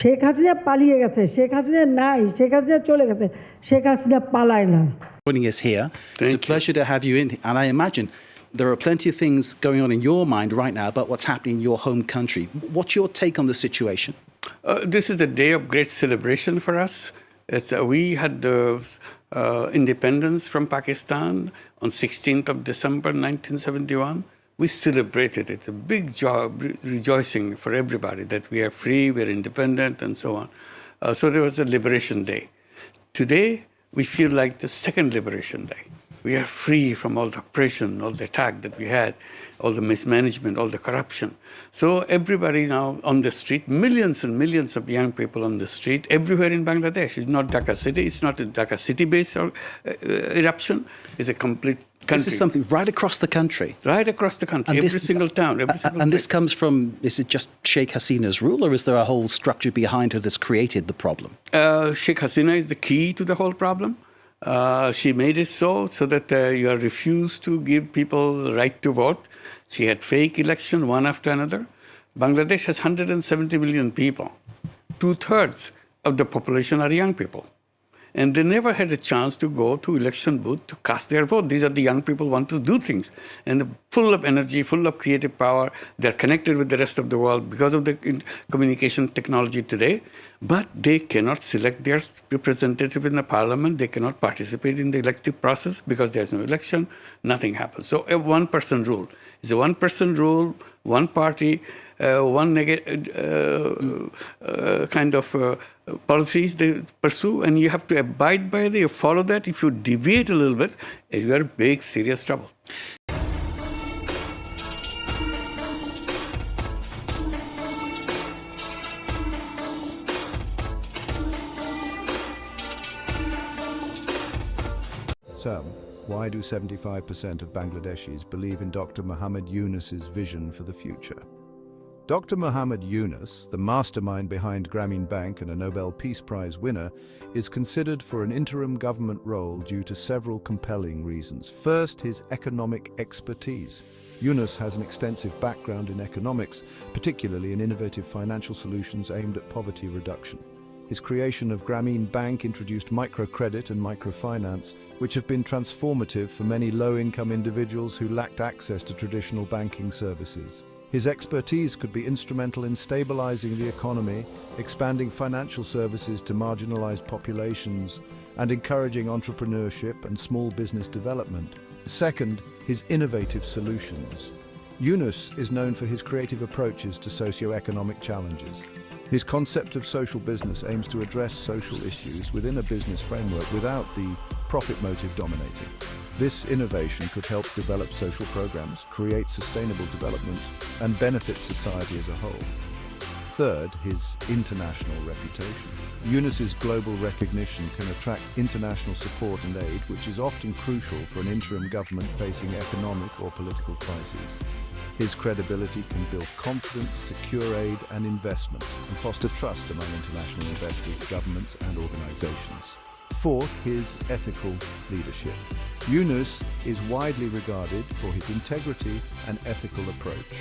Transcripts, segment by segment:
শেখ হাসিনা পালিয়ে গেছে, শেখ হাসিনা নাই, শেখ হাসিনা চলে গেছে, শেখ হাসিনা পালায় না। Joining us here. It's a pleasure to have you in, and I imagine there are plenty of things going on in your mind right now about what's happening in your home country. What's your take on the situation? This is a day of great celebration for us. We had the independence from Pakistan on 16th of December 1971. We celebrated it. It's a big joy, rejoicing for everybody that we are free, we are independent, and so on. So there was a liberation day. Today, we feel like the second liberation day. We are free from all the oppression, all the attack that we had, all the mismanagement, all the corruption. So everybody now on the street, millions and millions of young people on the street, everywhere in Bangladesh. It's not Dhaka city, it's not a Dhaka city-based eruption, it's a complete country. This is something right across the country? Right across the country, and every single town, every single And place. this comes from, is it just Sheikh Hasina's rule, or is there a whole structure behind her that's created the problem? Sheikh Hasina is the key to the whole problem. She made it so that you are refused to give people right to vote. She had fake election one after another. Bangladesh has 170 million people. 2/3 of the population are young people. And they never had a chance to go to election booth to cast their vote. These are the young people who want to do things. And full of energy, full of creative power. They're connected with the rest of the world because of the communication technology today. But they cannot select their representative in the parliament. They cannot participate in the elective process because there's no election. Nothing happens. So a one-person rule. It's a one-person rule, one party, one kind of policies they pursue, and you have to abide by it, you follow that. If you deviate a little bit, you are in big, serious trouble. So, why do 75% of Bangladeshis believe in Dr. Muhammad Yunus's vision for the future? Dr. Muhammad Yunus, the mastermind behind Grameen Bank and a Nobel Peace Prize winner, is considered for an interim government role due to several compelling reasons. First, his economic expertise. Yunus has an extensive background in economics, particularly in innovative financial solutions aimed at poverty reduction. His creation of Grameen Bank introduced Microcredit and Microfinance, which have been transformative for many low-income individuals who lacked access to traditional banking services. His expertise could be instrumental in stabilizing the economy, expanding financial services to marginalized populations, and encouraging entrepreneurship and small business development. Second, his innovative solutions. Yunus is known for his creative approaches to socio-economic challenges. His concept of social business aims to address social issues within a business framework without the profit motive dominating. This innovation could help develop social programs, create sustainable development, and benefit society as a whole. Third, his international reputation. Yunus's global recognition can attract international support and aid, which is often crucial for an interim government facing economic or political crises. His credibility can build confidence, secure aid and investment, and foster trust among international investors, governments, and organizations. Fourth, his ethical leadership. Yunus is widely regarded for his integrity and ethical approach.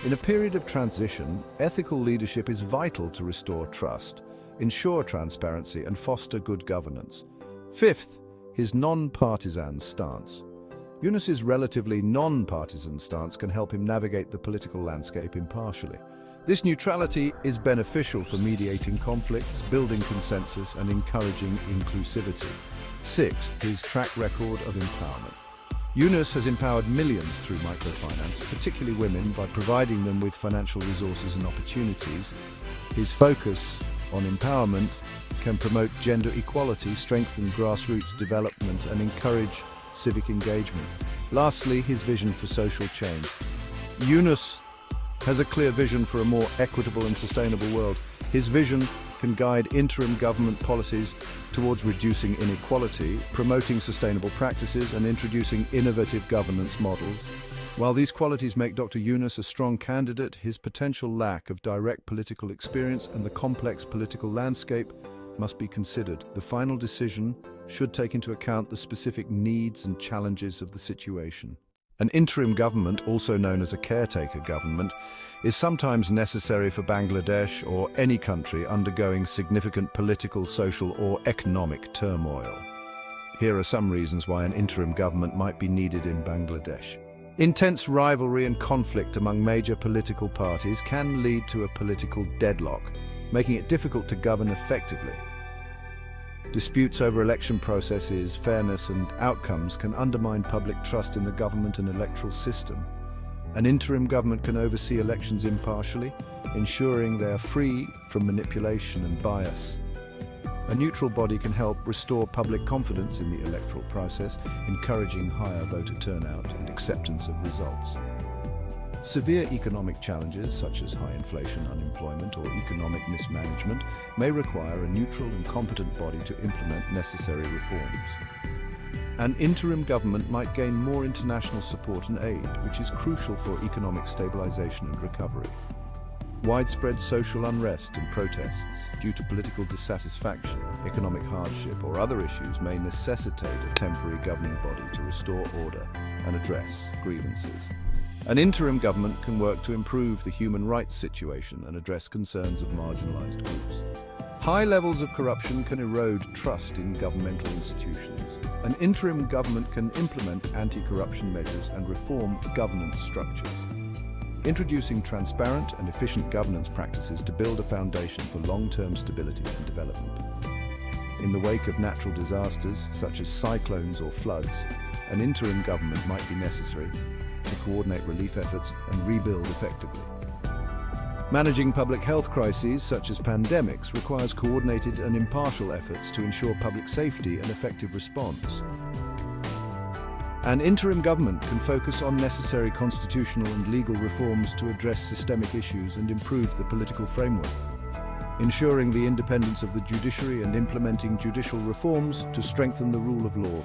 In a period of transition, ethical leadership is vital to restore trust, ensure transparency, and foster good governance. Fifth, his non-partisan stance. Yunus's relatively non-partisan stance can help him navigate the political landscape impartially. This neutrality is beneficial for mediating conflicts, building consensus, and encouraging inclusivity. Sixth, his track record of empowerment. Yunus has empowered millions through microfinance, particularly women, by providing them with financial resources and opportunities. His focus on empowerment can promote gender equality, strengthen grassroots development, and encourage civic engagement. Lastly, his vision for social change. Yunus has a clear vision for a more equitable and sustainable world. His vision can guide interim government policies towards reducing inequality, promoting sustainable practices, and introducing innovative governance models. While these qualities make Dr. Yunus a strong candidate, his potential lack of direct political experience and the complex political landscape must be considered. The final decision should take into account the specific needs and challenges of the situation. An interim government, also known as a caretaker government, is sometimes necessary for Bangladesh or any country undergoing significant political, social, or economic turmoil. Here are some reasons why an interim government might be needed in Bangladesh. Intense rivalry and conflict among major political parties can lead to a political deadlock, making it difficult to govern effectively. Disputes over election processes, fairness, and outcomes can undermine public trust in the government and electoral system. An interim government can oversee elections impartially, ensuring they are free from manipulation and bias. A neutral body can help restore public confidence in the electoral process, encouraging higher voter turnout and acceptance of results. Severe economic challenges, such as high inflation, unemployment, or economic mismanagement, may require a neutral and competent body to implement necessary reforms. An interim government might gain more international support and aid, which is crucial for economic stabilization and recovery. Widespread social unrest and protests due to political dissatisfaction, economic hardship, or other issues may necessitate a temporary governing body to restore order and address grievances. An interim government can work to improve the human rights situation and address concerns of marginalized groups. High levels of corruption can erode trust in governmental institutions. An interim government can implement anti-corruption measures and reform governance structures, introducing transparent and efficient governance practices to build a foundation for long-term stability and development. In the wake of natural disasters, such as cyclones or floods, an interim government might be necessary to coordinate relief efforts and rebuild effectively. Managing public health crises, such as pandemics, requires coordinated and impartial efforts to ensure public safety and effective response. An interim government can focus on necessary constitutional and legal reforms to address systemic issues and improve the political framework, ensuring the independence of the judiciary and implementing judicial reforms to strengthen the rule of law.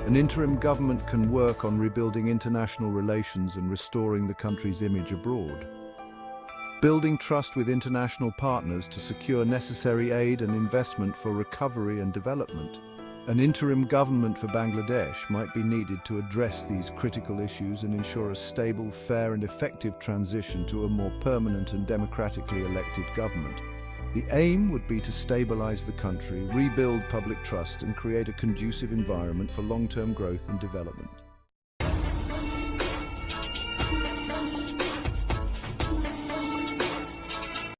An interim government can work on rebuilding international relations and restoring the country's image abroad, building trust with international partners to secure necessary aid and investment for recovery and development. An interim government for Bangladesh might be needed to address these critical issues and ensure a stable, fair, and effective transition to a more permanent and democratically elected government. The aim would be to stabilize the country, rebuild public trust, and create a conducive environment for long-term growth and development.